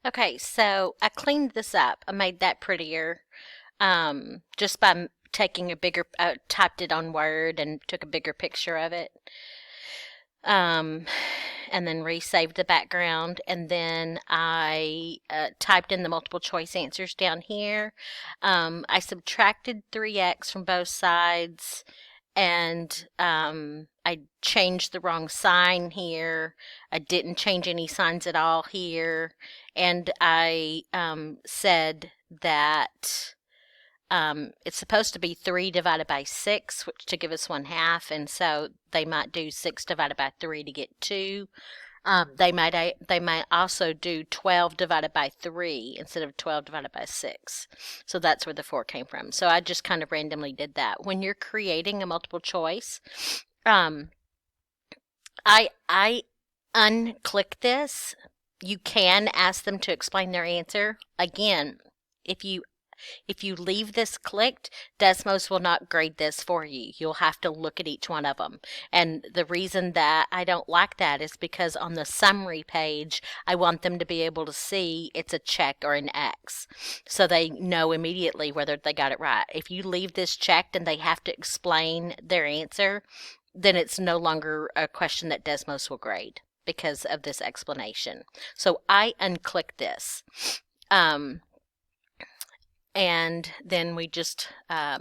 Okay, so I cleaned this up. I made that prettier just by taking a bigger, typed it on Word and took a bigger picture of it. Um, and then resaved the background. And then I typed in the multiple choice answers down here. I subtracted 3x from both sides and I changed the wrong sign here. I didn't change any signs at all here. And I said that it's supposed to be 3 divided by 6, which to give us 1/2, and so they might do 6 divided by 3 to get 2. They might also do 12 divided by 3 instead of 12 divided by 6. So that's where the 4 came from. So I just kind of randomly did that. When you're creating a multiple choice, um, I unclick this. You can ask them to explain their answer. Again, if you leave this clicked, Desmos will not grade this for you. You'll have to look at each one of them. And the reason that I don't like that is because on the summary page, I want them to be able to see it's a check or an X. So they know immediately whether they got it right. If you leave this checked and they have to explain their answer, then it's no longer a question that Desmos will grade because of this explanation. So I unclick this. And then we just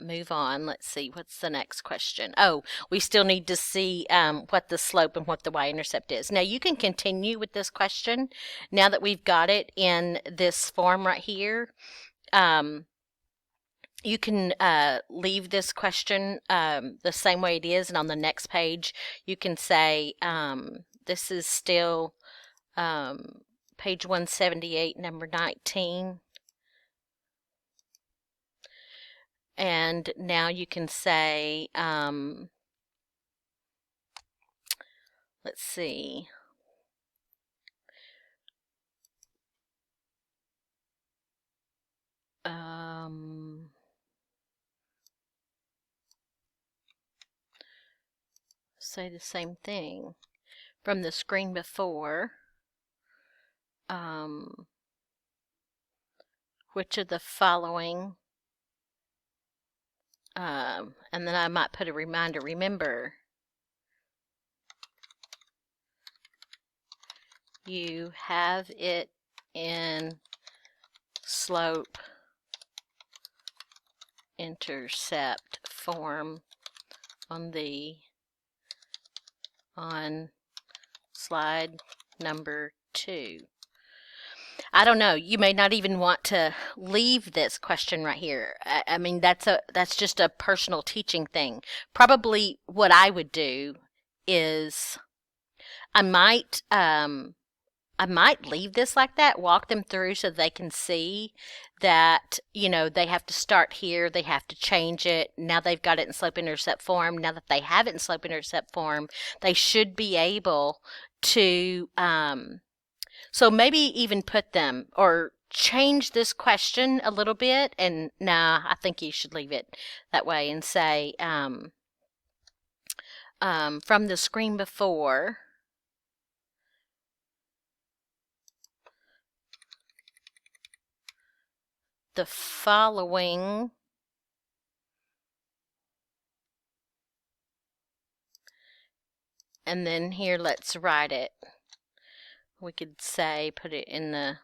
move on. Let's see, what's the next question? Oh, we still need to see what the slope and what the y-intercept is. Now, you can continue with this question. Now that we've got it in this form right here, you can leave this question the same way it is, and on the next page, you can say, this is still page 178, number 19. And now you can say, let's see. Say the same thing from the screen before. Which of the following, and then I might put a reminder, remember, you have it in slope intercept form on slide number 2. I don't know. You may not even want to leave this question right here. I mean, that's just a personal teaching thing. Probably what I would do is I might leave this like that, walk them through so they can see that, they have to start here, they have to change it. Now they've got it in slope intercept form. Now that they have it in slope intercept form, they should be able to, so maybe even put them or change this question a little bit. And nah, I think you should leave it that way and say, from the screen before, the following and then here let's write it. We could say, put it in the,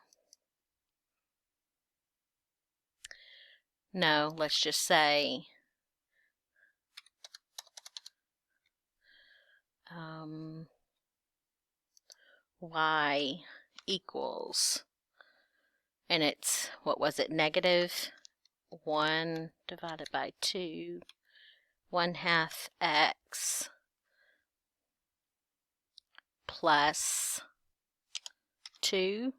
no, let's just say y equals, and it's, what was it, negative 1 divided by 2, 1/2 x plus 2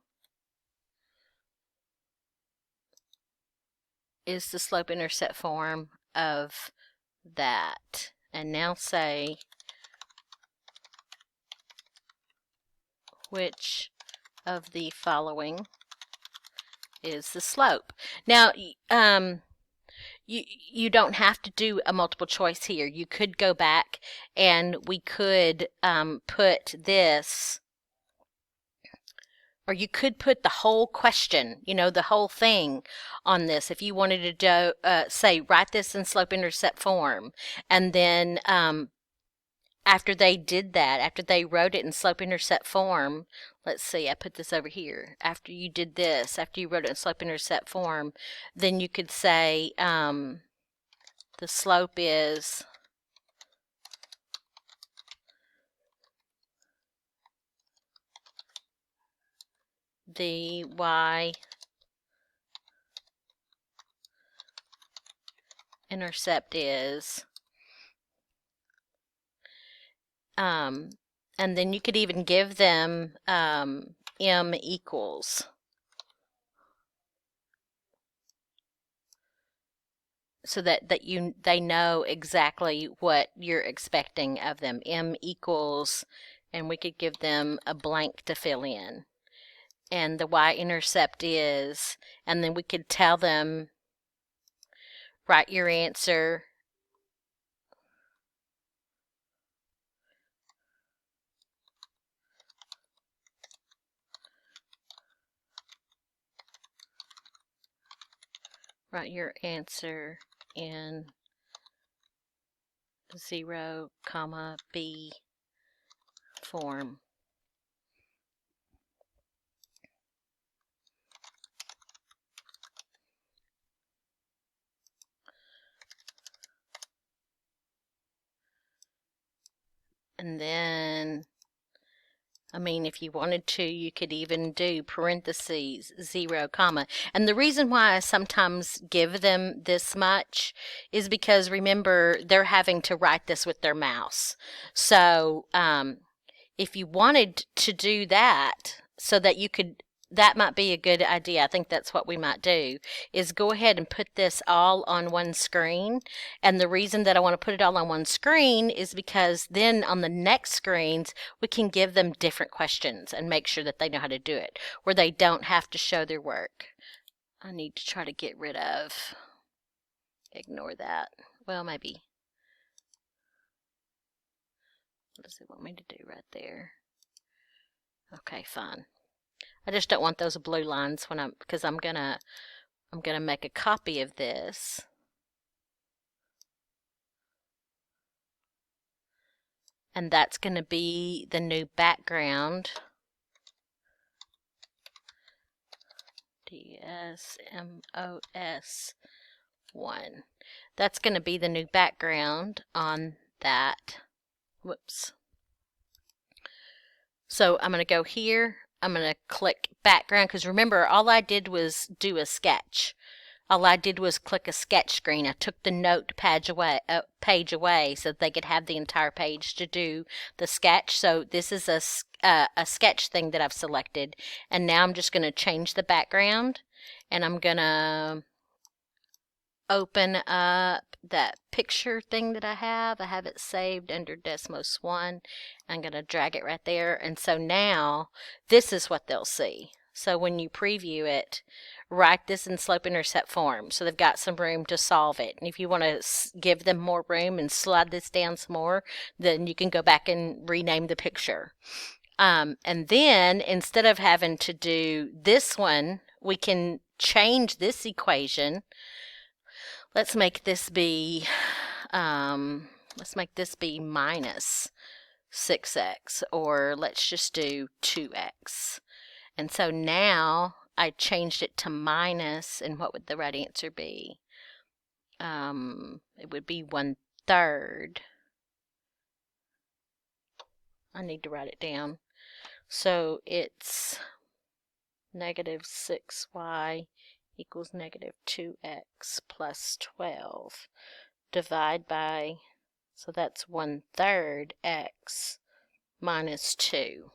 is the slope intercept form of that. And now say, which of the following is the slope? Now, you don't have to do a multiple choice here. You could go back and we could put this Or you could put the whole question, the whole thing on this. If you wanted to say, write this in slope-intercept form, and then after they did that, after they wrote it in slope-intercept form, let's see, I put this over here. After you did this, after you wrote it in slope-intercept form, then you could say the slope is the y-intercept is, and then you could even give them m equals. So that they know exactly what you're expecting of them. M equals, and we could give them a blank to fill in. And the y-intercept is, and then we could tell them, write your answer in 0, b form. And then, if you wanted to, you could even do parentheses, 0, comma. And the reason why I sometimes give them this much is because, remember, they're having to write this with their mouse. So if you wanted to do that so that you could, that might be a good idea. I think that's what we might do, is go ahead and put this all on one screen. And the reason that I want to put it all on one screen is because then on the next screens, we can give them different questions and make sure that they know how to do it, where they don't have to show their work. I need to try to get rid of, ignore that. Well, maybe. What does it want me to do right there? Okay, fine. I just don't want those blue lines because I'm gonna make a copy of this. And that's gonna be the new background. Desmos 1. That's gonna be the new background on that. Whoops. So I'm gonna go here. I'm going to click background, because remember, all I did was do a sketch. All I did was click a sketch screen. I took the note page away so that they could have the entire page to do the sketch. So this is a sketch thing that I've selected. And now I'm just going to change the background. And I'm going to open up that picture thing that I have. I have it saved under Desmos 1. I'm going to drag it right there. And so now this is what they'll see. So when you preview it, write this in slope-intercept form. So they've got some room to solve it. And if you want to give them more room and slide this down some more, then you can go back and rename the picture. And then instead of having to do this one, we can change this equation. Let's make this be minus 6x, or let's just do 2x. And so now I changed it to minus, and what would the right answer be? It would be 1/3. I need to write it down. So it's negative 6y equals negative 2x plus 12. Divide by, so that's 1/3 x minus 2.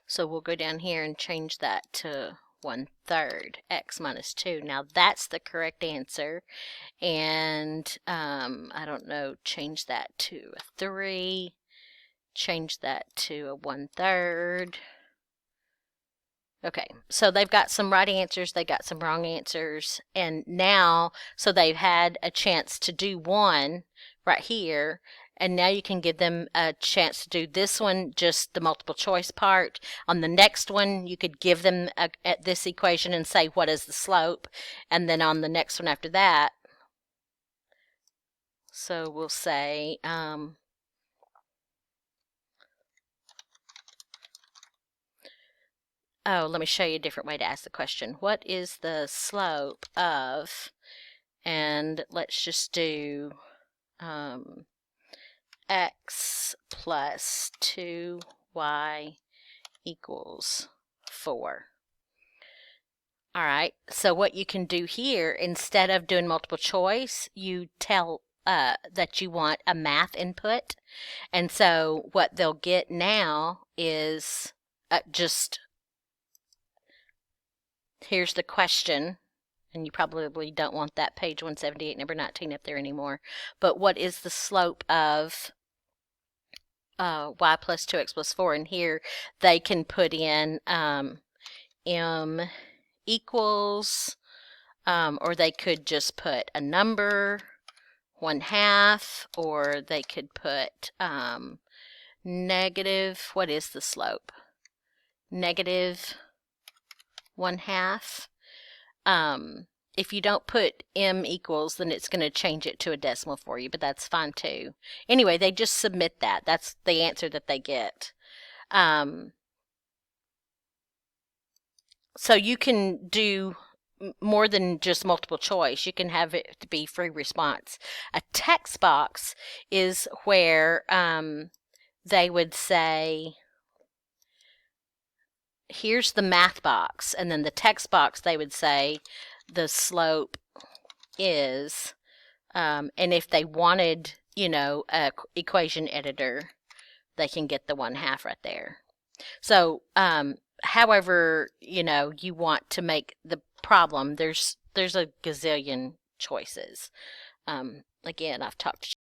So we'll go down here and change that to 1/3 x minus 2. Now that's the correct answer. And I don't know, change that to a 3. Change that to a 1/3. Okay, so they've got some right answers, they got some wrong answers, and now, so they've had a chance to do one right here, And now you can give them a chance to do this one, just the multiple choice part. On the next one, you could give them this equation and say, what is the slope? And then on the next one after that, so we'll say, oh, let me show you a different way to ask the question. What is the slope of, and let's just do x plus 2y equals 4. All right, so what you can do here, instead of doing multiple choice, you tell that you want a math input. And so what they'll get now is just, here's the question, and you probably don't want that page 178, number 19 up there anymore. But what is the slope of y plus 2x plus 4? And here they can put in m equals, or they could just put a number, 1/2, or they could put negative, what is the slope? Negative 1/2. If you don't put m equals, then it's going to change it to a decimal for you, but that's fine too. Anyway, they just submit that. That's the answer that they get. So you can do more than just multiple choice. You can have it to be free response. A text box is where they would say, here's the math box, and then the text box they would say the slope is, and if they wanted, a equation editor, they can get the 1/2 right there. So however you want to make the problem, there's a gazillion choices. Again, I've talked